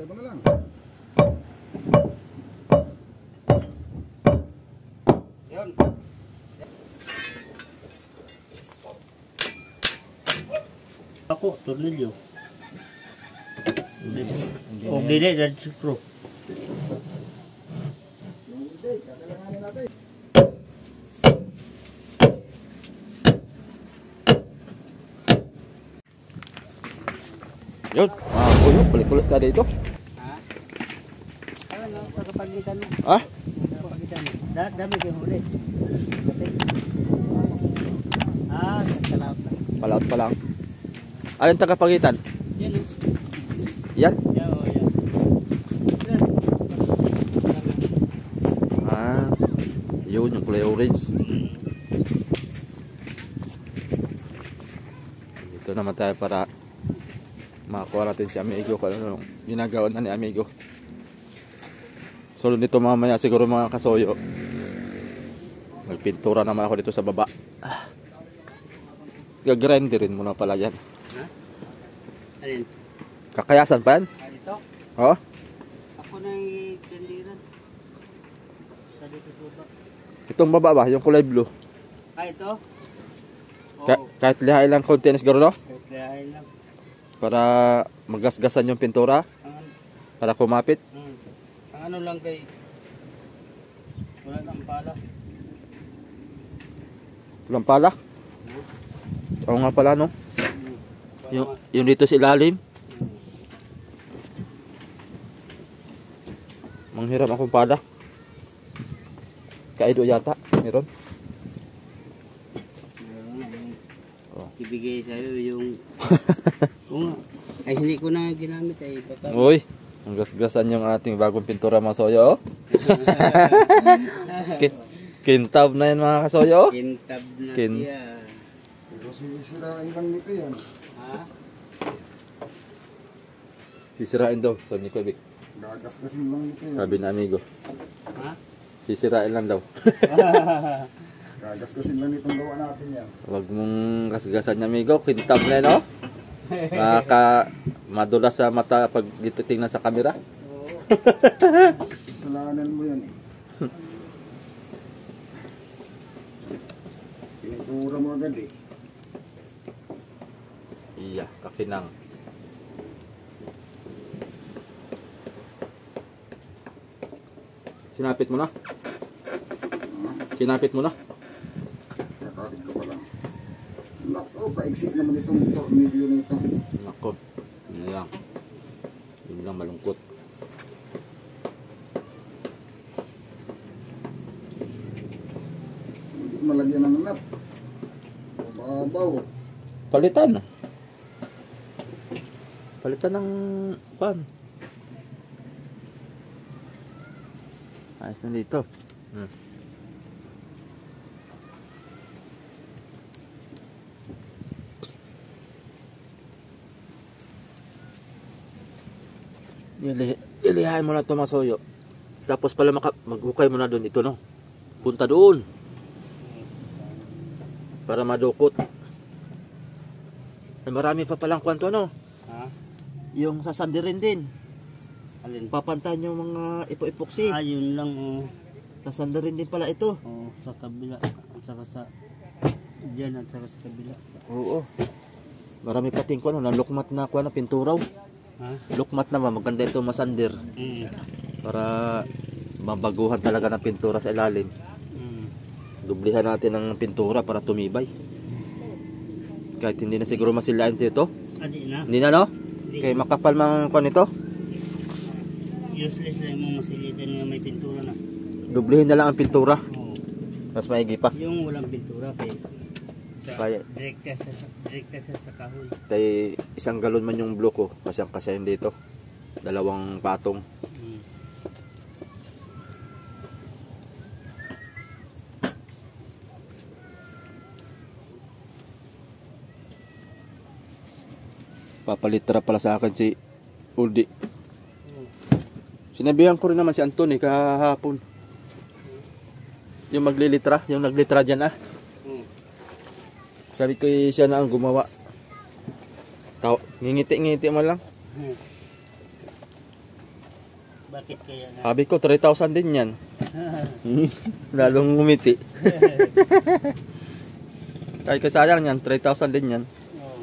Palitan mo na lang. Yun. Ako, tornilyo. O, dili, dahil screw. Hindi, kakalanganin natin. Yun, kuyo, kulit-kulit ka dito. Ha? Ano, sa kapagitan mo. Ha? Sa kapagitan mo. Dami kayo huli. Ah, nagkalaot na. Palaot pa lang. Alin tagapagitan? Yan eh. Yan? Yan o, yan. Ah, yun yung kulay orange. Dito naman tayo para makakuha natin si Amigo kung ano ginagawa na ni Amigo. So dito mamaya siguro mga kasoyo, magpintura naman ako dito sa baba. Gagrinderin mo na pala yan. Ha? Alin? Kakayasan pa yan? Ah, ito? Oo. Ako na yung kandiran. Sa dito tutok. Itong baba ba? Yung kulay blue. Ah, ito? Kahit lihain lang konti na siguro, no? Kahit lihain lang. Para magasgasan yung pintura. Para kumapit. Ang ano lang kay wala nang pala. Walang pala. Oo nga pala, no? Yung dito sa ilalim. Manghiram akong pala. Kaido yata. Meron. Ibigay sa'yo yung ay hindi ko na ginamit ay baka Uy, ang gasgasan yung ating bagong pintura mga soyo. Oh. Kintab na yan mga kasoyo. kintab na siya. Pero sisirain lang nito yan. Ha? Sisirain daw, sabi ni Kubik. Gagasgasin lang nito yan. Sabi na Amigo. Ha? Sisirain lang daw. Gagasgasin lang nitong gawa natin yan. Huwag mong gasgasan niya Amigo. Kintab na yan, oh. Maka madulas sa mata pag dito tingnan sa camera. Kasalanan mo yan eh. Pinitura mo agad eh. Iya, kakinang. Kinapit mo na? Kinapit mo na? Kakapit ka pa lang. Nako, kaiksi naman itong tornilyo nito. Nako, yun lang. Yun lang malungkot. Hindi ko malagyan ng nut. Babaw. Palitan. Palitan ng pan. Ayos na dito. Ilihain mo na ito mga soyo. Tapos pala maghukay mo na doon ito, no? Punta doon. Para madukot. Ay, marami pa palang kwanto, ano? Ha? Yung sasandirin din. Alin? Papantahan yung mga ipo-epoxy. Ah, yun lang oh. Sasandirin din pala ito. Oh, sa kabila. Saka sa diyan at saka sa kabila. Oo. Marami pating kuno na lukmat na kuno na pinturaw. Ha? Lukmat na ba maganda ito masandir para mabaguhan talaga ng pintura sa ilalim. Dublihan natin ng pintura para tumibay. Kahit hindi na siguro masilain ito. Adi na. Hindi na, no? Hindi. Kaya makapal mang kuno ito. Useless na yung masilitan nga may pintura na. Dublihin na lang ang pintura. Oo. Mas maigi pa. Yung walang pintura kay Kaya direkta sa kahoy. kay isang galon man yung blue ko, kasang-kasya yun dito. 2 patong. Papalitra pala sa akin si Uldi. Sinabihan ko rin naman si Anton kahapon. Yung maglilitra, yung naglitra dyan ah. Sabi ko siya na ang gumawa. Ngingiti-ngiti mo lang. Bakit kaya nga? Sabi ko, 3,000 din yan. Lalong ngumiti. Kahit ko sayang yan, 3,000 din yan. Oo.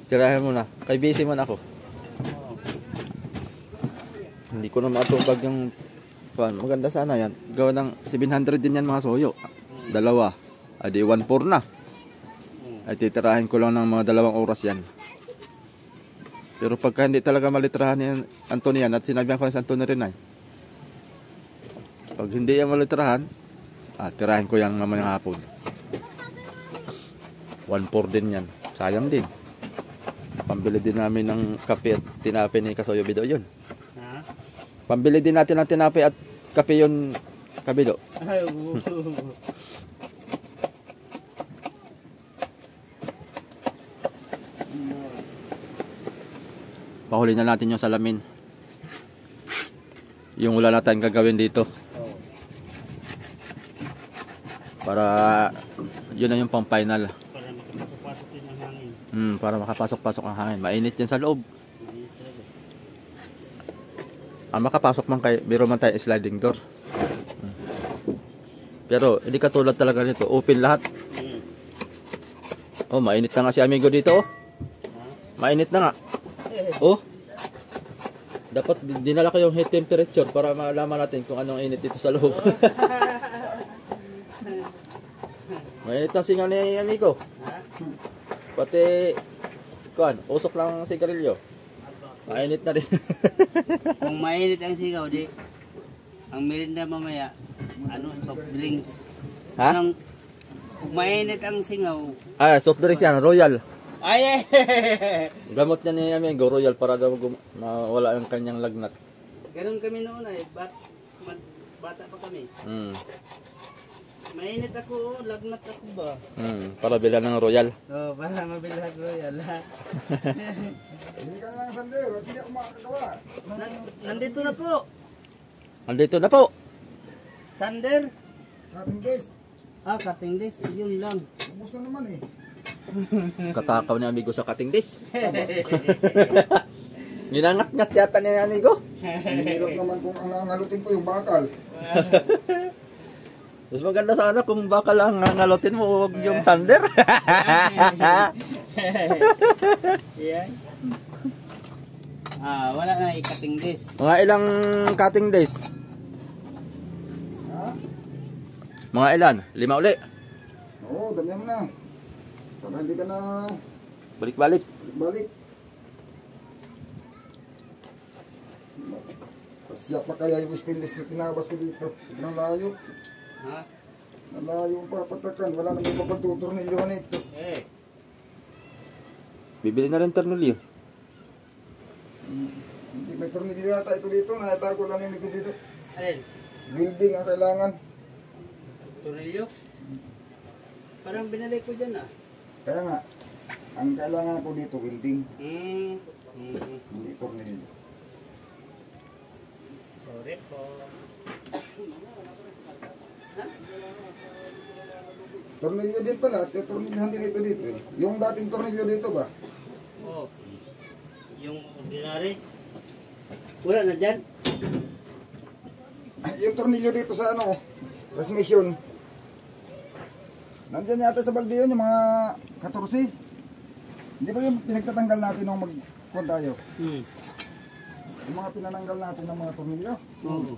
Tirahin mo na. Kay busy man ako. Oo. Hindi ko na matubag yung... Maganda sana yan. Gawa ng 700 din yan mga soyo. Dalawa. Adi 1,400 na. Ay titirahin ko lang ng mga 2 oras yan. Pero pagka hindi talaga malitrahan ni Anthony yan, at sinabihan ko na si Anthony rin ay, pag hindi yan malitrahan, tirahin ko yan mamayang hapon. 1,400 din yan. Sayang din. Pambili din namin ng kape at tinapay ni Kasoyo Bido yun. Ha? Pambili din natin ng tinapay at kape yun, Kabido. Ay, oo. Pahuli na natin yung salamin. Yung wala na tayong gagawin dito. Oo. Para yun na yung pang final. Para makapasok-pasok din ang hangin. Para makapasok-pasok ang hangin. Mainit yan sa loob. Mainit talaga. Makapasok man kay biro man tayo sliding door. Pero hindi katulad talaga nito. Open lahat. Oh, mainit na nga si amigo dito. Oh. Mainit na nga. Oh. Dapat dinala ko yung heat temperature para malaman natin kung anong init dito sa loob. Mainit ang singaw ni amigo. Pati usok lang sigarilyo. Mainit na rin. Kung mainit ang sigaw, di ang merinda mamaya, soft drinks. Ha? Kung mainit ang singaw, Soft drinks yan, Royal. ay! Gamot niya ni amigo, Royal, para daw mawala ang kanyang lagnat. Ganun kami noon ay, bata pa kami. Mainit ako, lagnat ako ba? Para bilan ng Royal. Oo, para mabilhan ko yan. Hindi ka na lang Sander, hindi ako makakagawa. Nandito na po, Andito na po. Sander. Cutting guest, Cutting this, yun lang. ubus na naman eh. Katakaw ni amigo sa cutting dish. Ginangat-ngat yata ni amigo. Hirap naman kung ang nangalutin ko yung bakal. Mas maganda sana kung baka lang ngalotin mo, huwag yung Sander. Yan. Wala na i-cutting this. Mga ilang cutting days? Mga ilan? 5 uli. Oo, damihan mo na. Para hindi ka na Balik-balik. balik. Pasya pa kaya yung stainless na pinabas ko dito. Sobrang layo. Ha? Malayo ang papatakan. Wala naman mapagtutornilyohan ito. Bibili na rin ternulyo. Hindi may tornilyo yata ito dito. Nakatago lang yung likod dito. Alin? Building ang kailangan. Tornilyo? Parang binalik ko dyan Kaya nga, ang kailangan ko dito, welding. Hindi tornilyo. Sorry po. Tornilyo din pala. Tornilyohan din ito dito. Yung dating tornilyo dito ba? Oo. Yung ordinary? Wala na dyan? Yung tornilyo dito sa transmission. Nandiyan yata sa balde yun, yung mga 14. Hindi ba yung pinagtatanggal natin nung mag-kuhan tayo? Yung mga pinananggal natin ng mga tornilyo? Oo.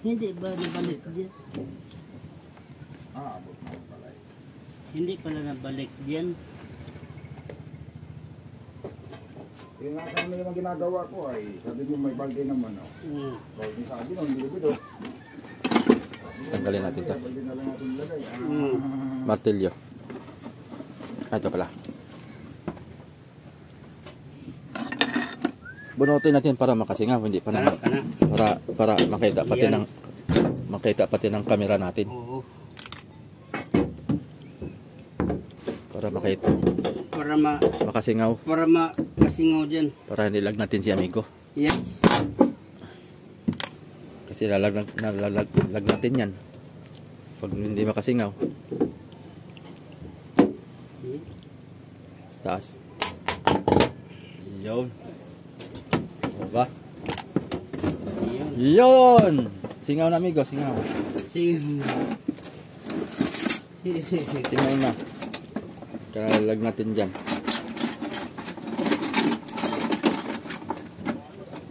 Hindi ba nabalik dyan? Abot na pala. Hindi pala nabalik dyan. Yung nakakami yung ginagawa ko ay, sabi mo may balde naman. Balde sabi nung hindi ko. Tanggalin natin ito. Balde na lang natin ilagay. Martilyo. Ito pala. Bunutin natin para makasingaw, hindi pa naman. Para makita pati ng camera natin. Oo. Para makita. Para Makasingaw. para makasingaw dyan. Para nilag natin si amigo. Yan. Kasi lalag natin yan. Pag hindi makasingaw. Taas. Yun. Ba? Ayun. Yun! Singaw na amigo, singaw. Sige. Singaw na. Kalag natin dyan.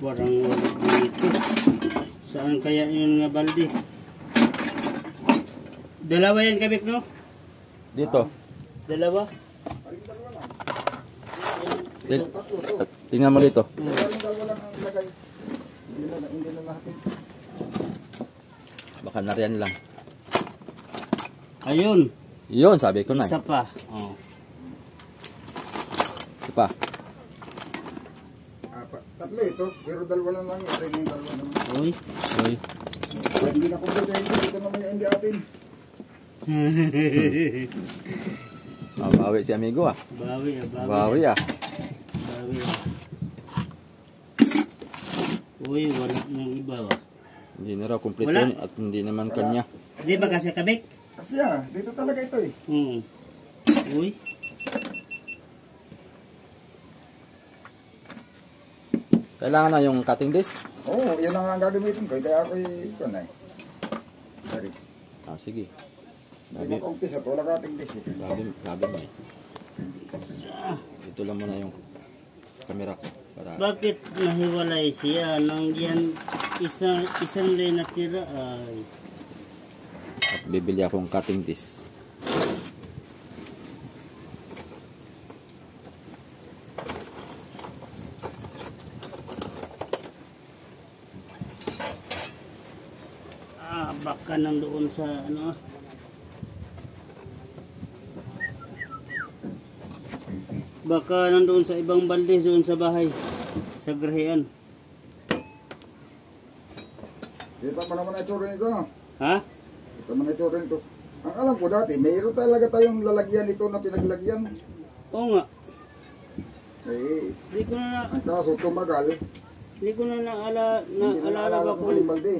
Parang wala dito. Saan kaya yun nga balde? Dalawa yan kabik, no? Dito. Dalawa? Tingnan mo dito. Dalawa lang ang ilagay. Hindi na lahat eh. Baka nariyan lang. Ayun. Yun, sabi ko na. Isa pa. Oh. Isa pa. Tatlo ito, pero dalawa lang ito yung dalawa naman. Uy. Uy. Hindi na kompleto ito naman yung hindi atin. Bawi si amigo ah. Bawi ah, bawi. Bawi ah. Bawi ah. Uy, wala nang iba ah. Hindi na raw kumpleto Wala. at hindi naman kanya. Di ba kasi kabik? Kasi dito talaga ito eh. Uy. Kailangan na yung cutting disc? Oo, yan ang gagamitin ko. Kaya ako ito na eh. Sorry. Ah, sige. Hindi mo kaumpisa at wala kating dis eh. Sabi mo eh. Ito lang muna yung camera ko. Para Bakit nahiwalay siya nang yan isang rin natira ay at bibili akong cutting disc. baka nandoon sa ano. Baka nandoon sa ibang balde doon sa bahay sa grahean. Kita pa naman ang itsura nito, no? Ha? Ito naman ang itsura nito. Ang alam ko dati, mayroon talaga tayong lalagyan ito na pinaglagyan. Oo nga. Eh, Hindi ko na ang kaso tumagal, hindi ko na naalala hindi na naalala ko kung balde.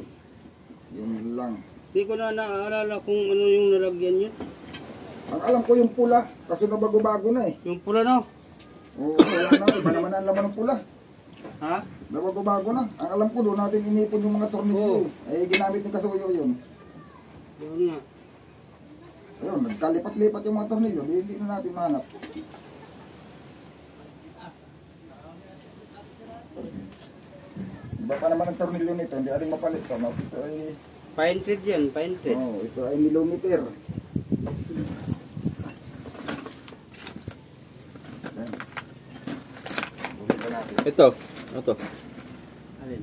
Yun lang. hindi ko na naalala kung ano yung nalagyan yun. Ang alam ko yung pula, kaso na bago-bago na eh. Yung pula no? Oo, wala na, iba naman ang laman ng pula. Ha? Bago-bago na. Ang alam ko doon natin inipon yung mga tornilyo. Eh, ginamit ni Kasuyo yun. Doon nga. Ayun, nagkalipat-lipat yung mga tornilyo, hindi na natin mahanap. Iba pa naman ang tornilyo nito, hindi aling mapalit pa. Ito ay, Pine tread yan, pine tread. ito ay millimeter. Ayan. Bumita natin. Ito. Ano to? Alin?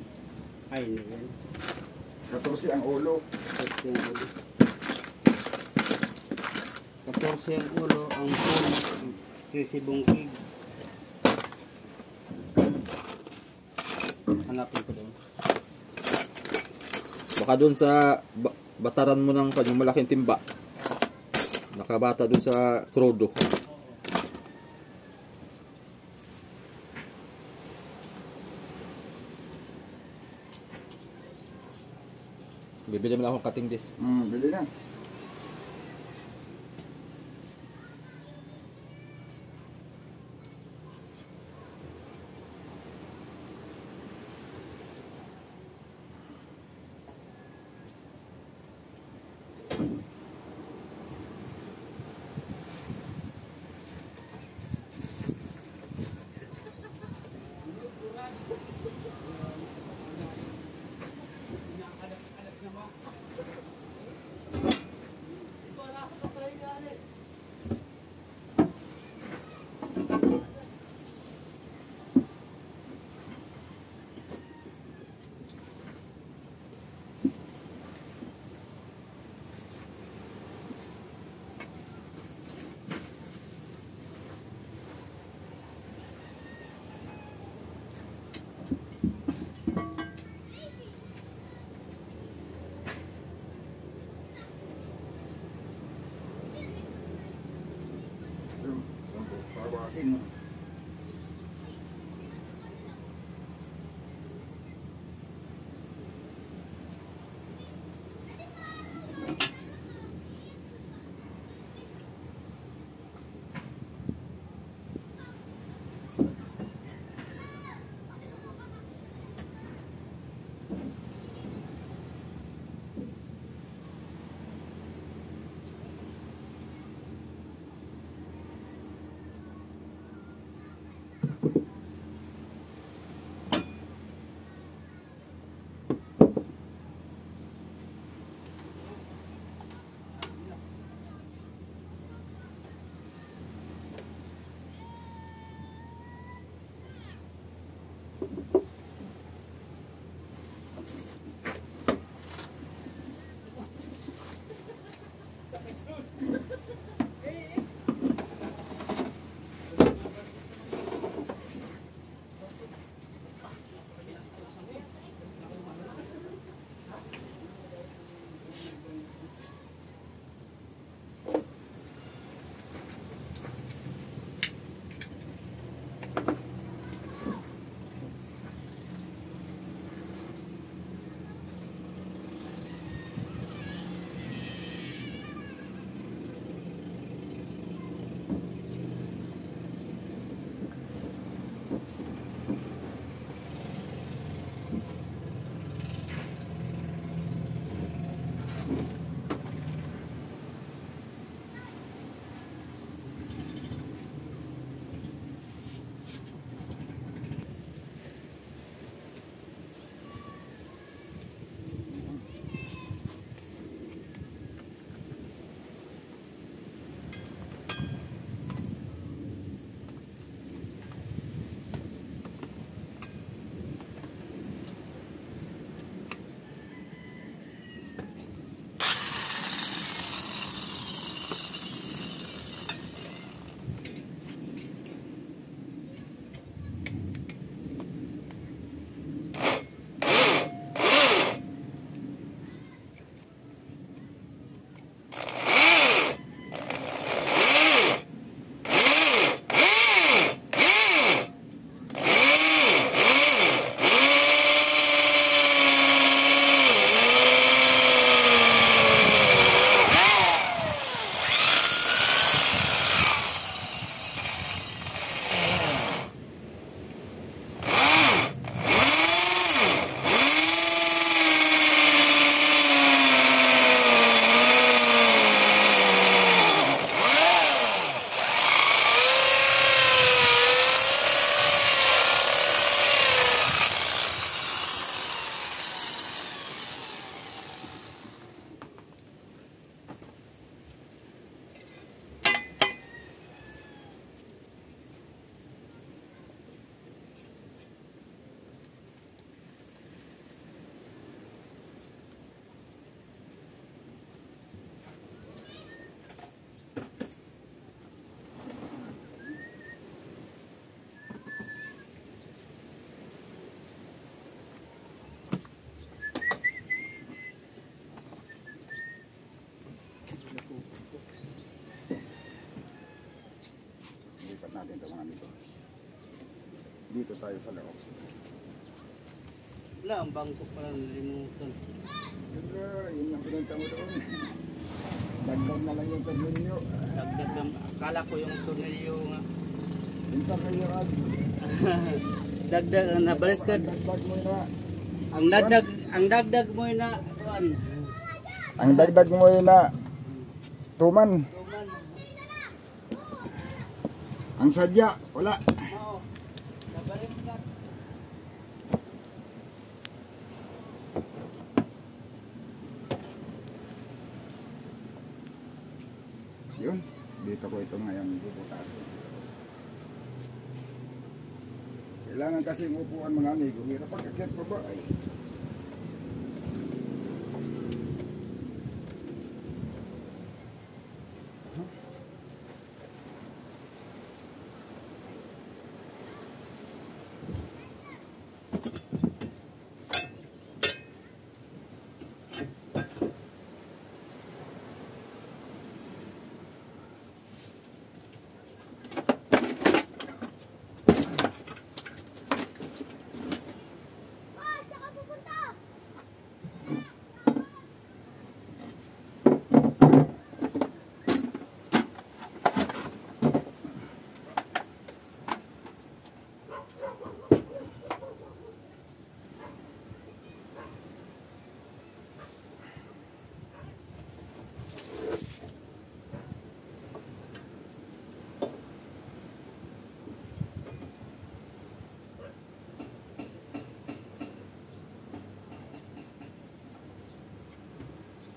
Ay, hindi yan. 14 ang ulo. 14 ang ulo, ang phone, 13 bungkig. Hanapin ko doon. Baka doon sa bataran mo ng yung malaking timba. Nakabata doon sa krodo. Bibili mo lang akong cutting disc. Bili na. natin ito mga amigo. Dito tayo sa loob. Wala, ang bangko pala nalimutan. Yun ang pinunta mo doon. Dagdag na lang yung tornilyo. Dagdag ng, akala ko yung tornilyo nga. Yung tornilyo at Dagdag, nabalis ka. dagdag mo na. Ang dagdag mo na, kuan. Ang dagdag mo yun na tuman. Tuman. Ang sadya, wala. Oo. Nabalis ka. Yun, dito ko ito ngayon bubutasin. Kailangan kasi upuan mga amigo. Hirap pag-akyat pa ba ay.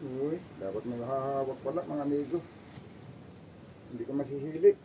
Uy, dapat may mahahawak pala mga amigo. Hindi ka masisilip.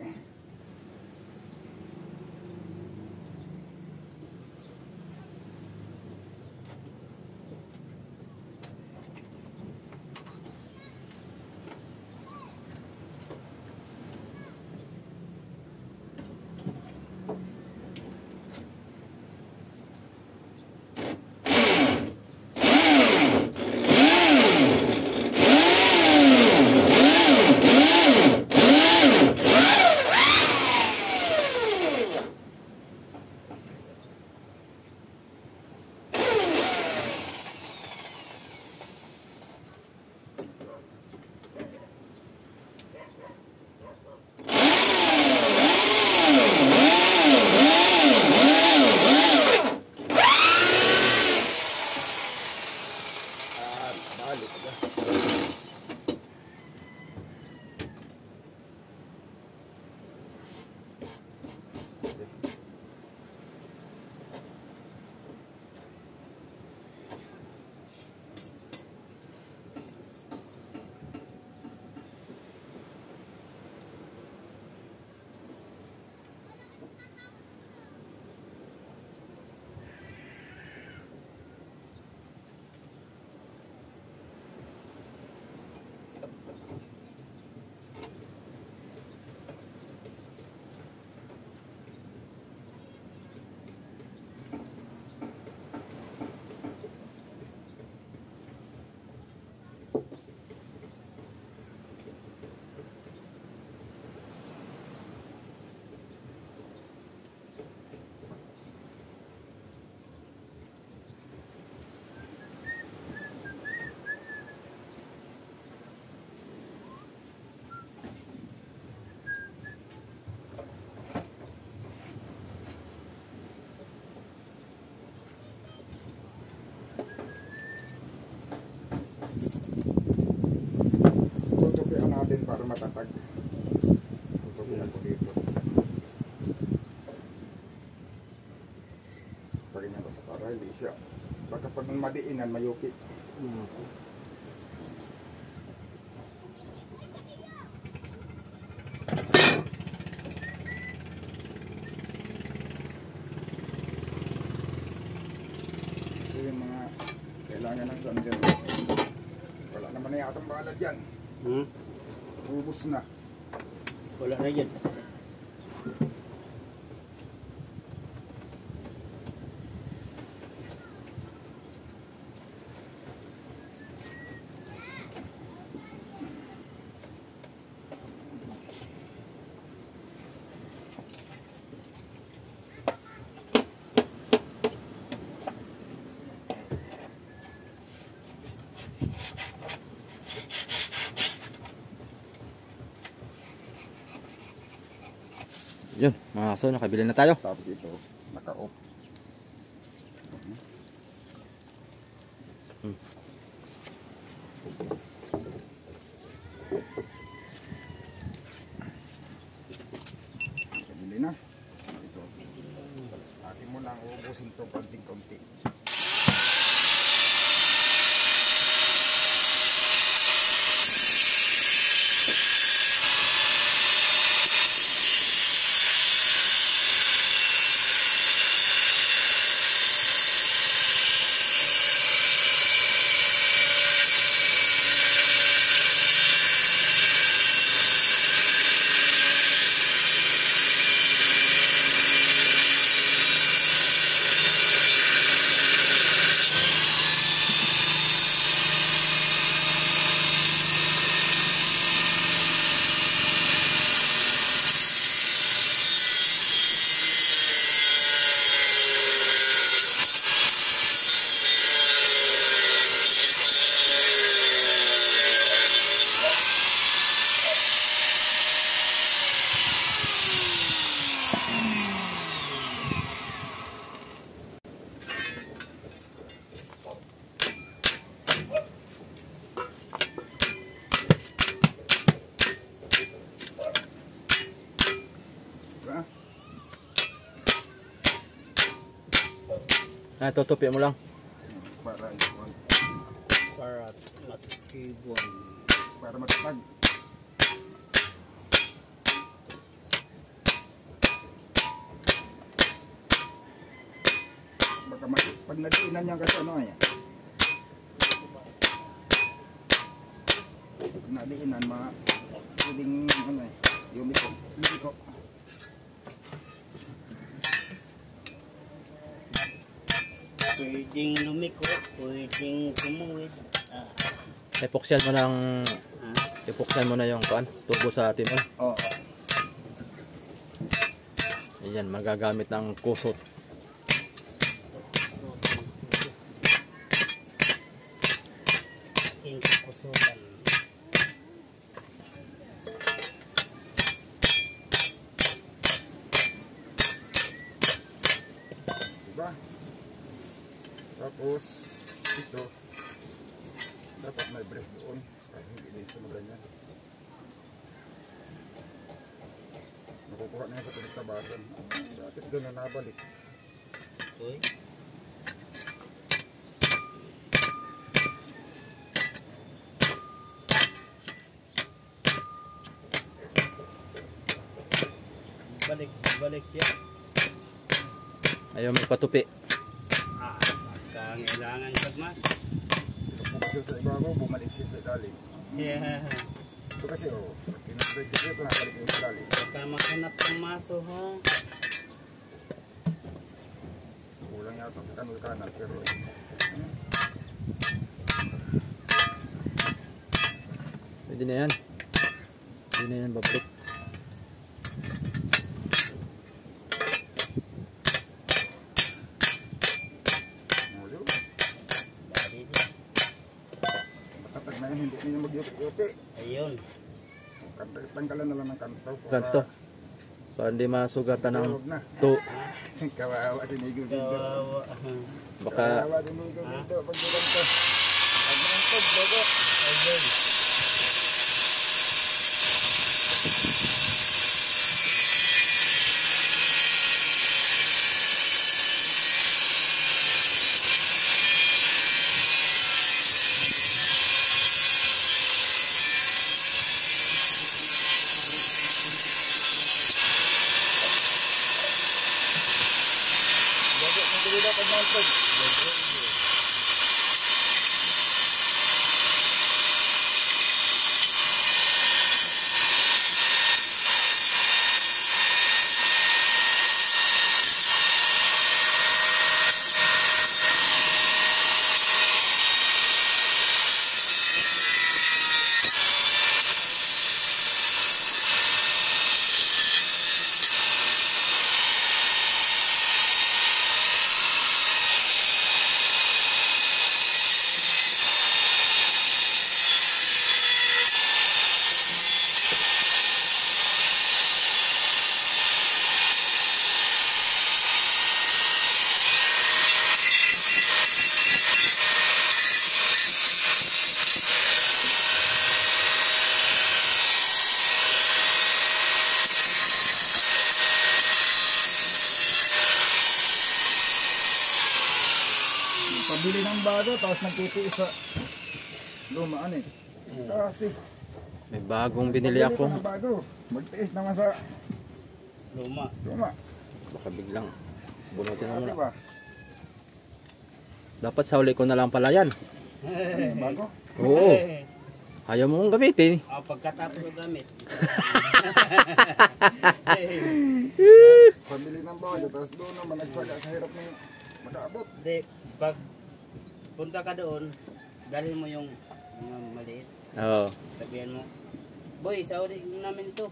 Balik ka. Tutupian natin para matatag. Tutupian ko dito. Pagganyan ko para hindi siya. Baka pag madiinan, mayupi. Ito yung mga kailangan ng sander. Wala naman na yatang balad yan. Ubus na. Wala na yan. Yun, mga kaso, nakabili na tayo. Tapos ito, naka-off. Kabili na. Ito. Atin mo lang uubusin to konting-konti. Diba? Tutupi mo lang. Para Matibon. para matatag. Baka pag nadiinan niya kasi ano ay. Pag nadiinan pwedeng ano eh, lumiko. Pwedeng lumiko, pwedeng tumuwid. Epoxyan mo ng epoxyan mo na yung tubo sa timon. Oo. Ayan, magagamit ng kusot. Aking kukusutan. Diba? Tapos ito dapat may brace doon para hindi din siya maganyan. Nakukuha na yan sa pinagtabasan. Dapat doon na nabalik. Uy. Balik siya. Ayaw may patupi. Kailangan pagmas. Bukas siya sa ibabaw, bumalik siya sa ilalim. Yeah. Ito kasi pinag-break siya ito, nakabalik yung sa ilalim. Baka makanap ng maso ha. Kulang yata sa kanal pero Pwede na yan. Pwede na yan, babalik. matatag na yun, hindi niya mag-yupi-yupi. Ayun. Tanggalan na lang ng kanto. Ganto. Para hindi masugatan ng Huwag na. to. Kawawa si Nigo dito. Kawawa. Baka Kawawa si Nigo dito. Pag ganito. Pag ganito, bago. Ayun. Bago, hindi ko dapat mantog. pabili ng bago, tapos nagtitiis sa lumaan eh. Kasi, May bagong binili pabili ako. pa ng bago, magtiis naman sa Luma. luma. Baka biglang bunutin mo Kasi na. ba, Dapat sa huli ko na lang pala yan. bago. Oo. Ayaw mo kong gamitin. Pagkatapos ko gamit. Pabili ng bago, tapos doon naman nagsaga sa hirap ng makaabot. Hindi, pag punta ka doon, dalhin mo yung mga maliit. Oo. Sabihan mo, boy, sa uli namin ito.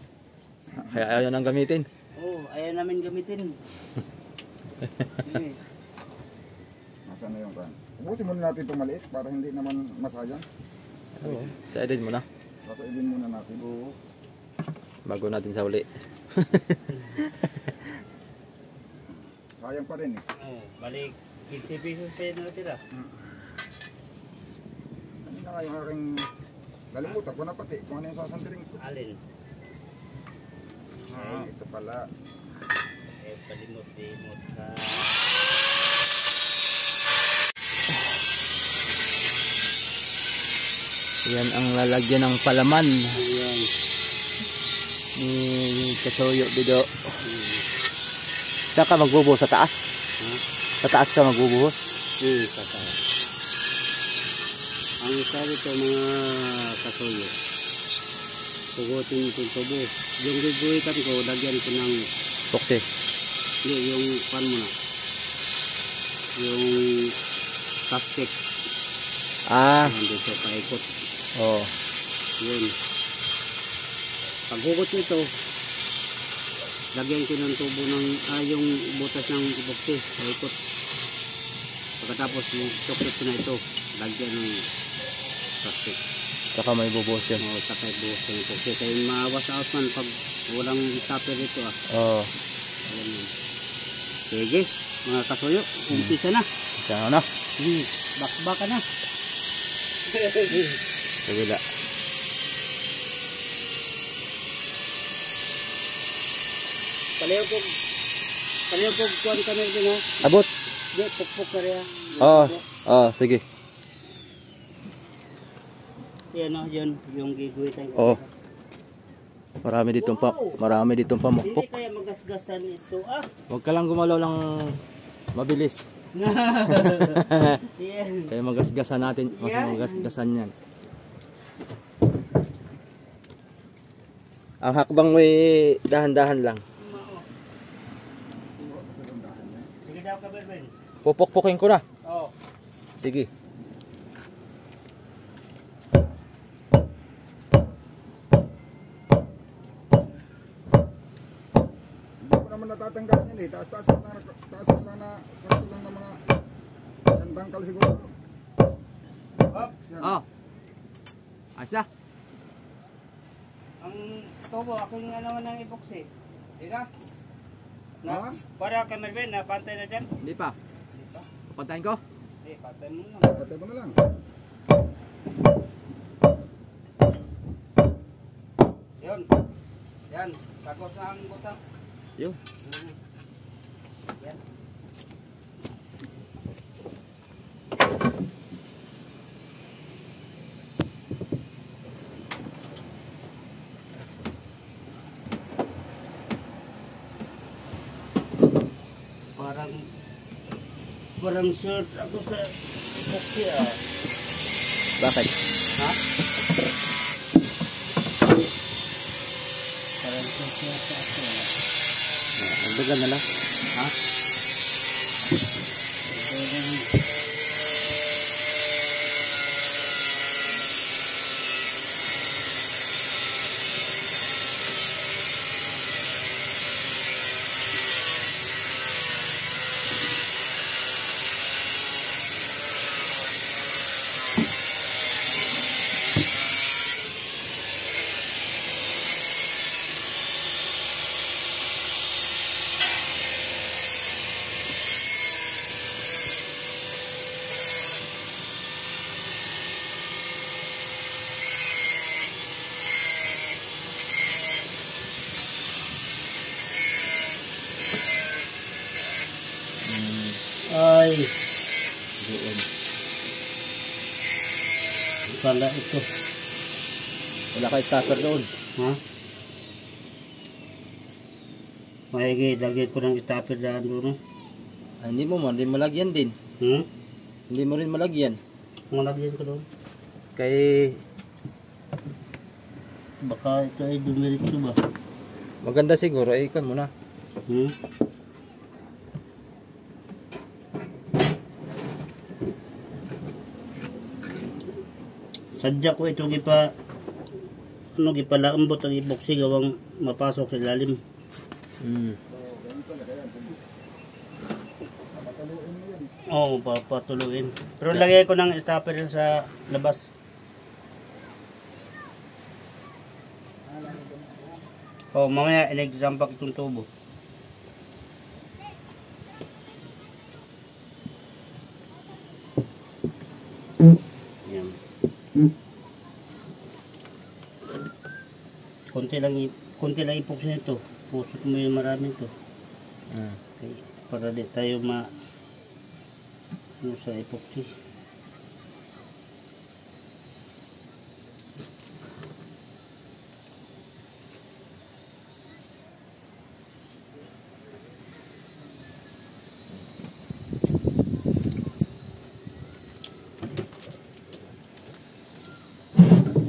Kaya ayaw nang gamitin. Oo, ayaw namin gamitin. Nasaan na yung kan? Ubusin muna natin itong maliit para hindi naman masayang. Oo. Sa edit mo na. Sasaidin muna natin. Oo. Bago natin sa huli. Sayang pa rin eh. Oo, balik 15 pesos pa yun natira. Ano na nga yung aking nalimutan ko na pati kung ano yung sasandirin ko. Alin? Ito pala. Palimot-limot ka. Yan ang lalagyan ng palaman. Ayan. Ni Kasuyo Bido. Saan ka magbubuhos? Sa taas? Sa taas ka magbubuhos? Sa taas. Ang sabi ko mga kasuyo, pugutin yung tubo. Yung giguhitan ko, lagyan ko ng, Tukse. hindi, yung pan mo na. Yung plastic. Yung dito, paikot. Oo. Yun. Pag hugot nito, lagyan ko ng tubo ng, yung butas ng epoxy, paikot. Pagkatapos yung chocolate ko na ito, lagyan ng plastic. Saka may bubuhos yun. Oo, saka buhos ko ng epoxy. Kaya maawas sa man pag walang tupper dito Oo. Ayan yun. Sige, mga kasuyo, umpisa na. Saan na? Bakbaka na. Sa wila. Kaliw po kuhan ka na din ha. Abot. Di, pukpuk ka rin ha. Oo. Oo, sige. Yan o, yun, yung giguhitan Oo. ko. Marami ditong Hindi pamukpok. kaya magasgasan ito Huwag ka lang gumalaw lang mabilis. Yan. Kaya magasgasan natin. Mas Yeah. magasgasan yan. Ang hakbang mo dahan-dahan lang. Sige daw ka, Berben. Pupukpukin ko na. Oo. Sige. Hindi ko naman natatanggal yan eh. Taas lang na sakto lang ng mga isang bangkal siguro. Hop. Yan. Oh. Ayos na. Ang tubo, aking naman ng epoxy. Di ka? Ha? Para kay Mervin, napantay na dyan. Hindi pa. Di pa? Pantayin ko. Di, pantay mo na. Patay mo na lang. Yun. Yan. Sagos na ang butas. Yun. Yan. Parang short ako sa epoxy Bakit? Ha? Parang short yata ako Agdagan na lang. Ha? Ay, Doon. Pala ito. Wala kayo stopper doon. Ha? Mahigay, lagyan ko ng stopper daan doon. Ay, hindi mo malagyan din. Hindi mo rin malagyan. Malagyan ko doon. Kay Baka ito ay dumiritso ba? maganda siguro, ay ikon mo na. Sadya ko ito gipalaambot ang iboksi gawang mapasok sa ilalim. Oo, papatuluin. Pero lagay ko ng stopper sa labas. Mamaya in-exampak itong tubo. Yan. Konti lang ipoksi nito. Pusot mo yung maraming to. Okay, para di tayo sa epoxy.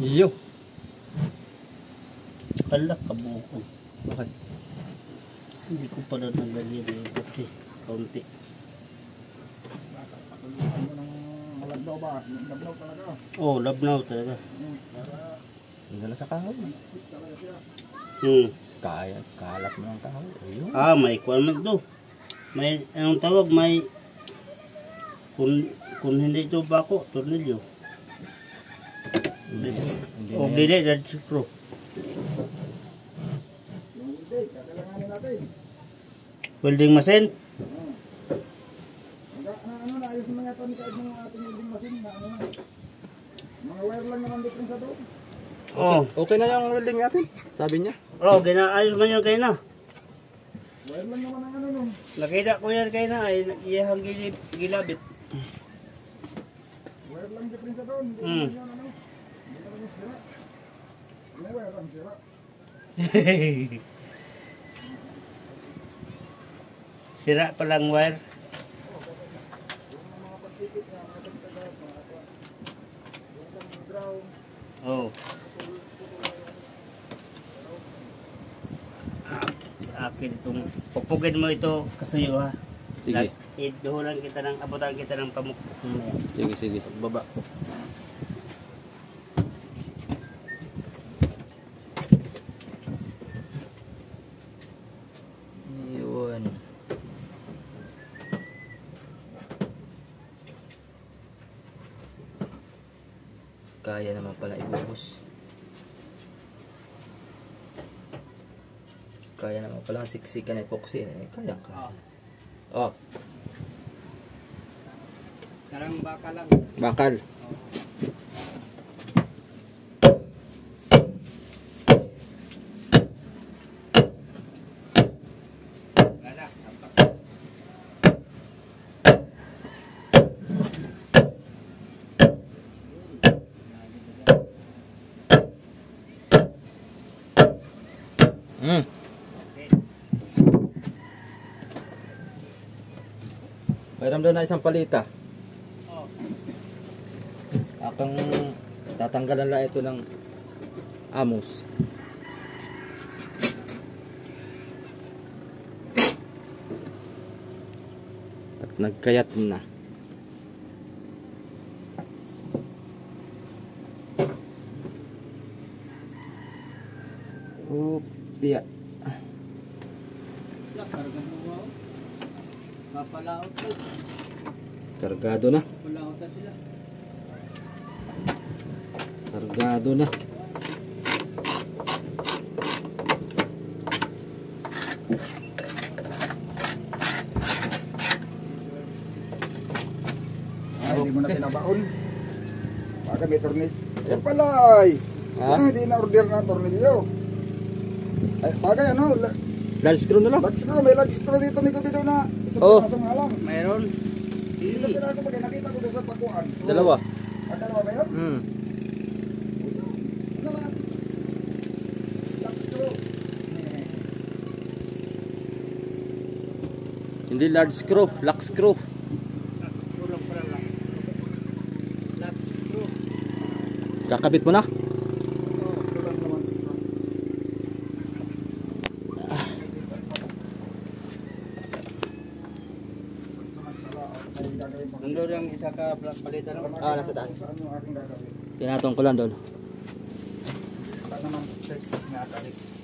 Yo. Ala, kabuko. Bakit? Hindi ko pa na nalagyan yung epoxy. Kaunti. Patuluan mo ng malagdaw ba? Lablaw talaga. Oh, labnaw talaga. Hindi na sa kahoy. Kaya, kalap mo ng kahoy. Ayun. May kuwan man ito. May, anong tawag, may, kung hindi ito bako, tornilyo. O, dili, that's pro. Yung hindi, kakailanganin natin. Welding machine? Ano na, ayos na yata ni kahit ng ating welding machine na ano na. Mga wire lang naman difference sa doon. Okay na yung welding natin, sabi niya. Ginaayos man yun kayo na. Wire lang naman ang ano nun. Nakita ko yan kayo na, ay iyahang gilabit. Wire lang difference sa doon. Hindi naman yun ano. Hindi naman yung sira. May wire ang sira. Sira palang wire. Yung mga pagtipit niya, mga pagtagas, mga apa. Yung pang-ground. Akin itong, pupugin mo ito kasuyo ha. Sige. Abutan kita ng pamuk. Sige. Baba. Yun. Kaya naman pala ibubos. Kaya naman pala siksikan epoxy. Kaya. Oh. Karang baka lang. Bakal. Mayroon doon na isang palita. Akang tatanggalan lang ito ng amos. At nagkayat na. Upya. Kargado na. Kargado na. Hindi mo na pinabaon. Baka may tornilyo. Ayan pala ay. Hindi na order na tornilyo. Ay, bagay ano. Dahil screw na lang. Lag screw. May lag screw dito. May gabi daw na. Isa Oh. na sa ngalang. Mayroon. Isa isang piraso pa kayo, nakita ko doon sa pakuan. Dalawa. Dalawa ba yun? Hmm. Ano lang? Lock screw. Hindi large screw, lock screw. Kakabit mo na? Ito lang naman. Nandun yung isa ka palitan ng Nasa taas. Saan yung aking gagawin? Pinatong ko lang doon. Wala naman Texas na akalit.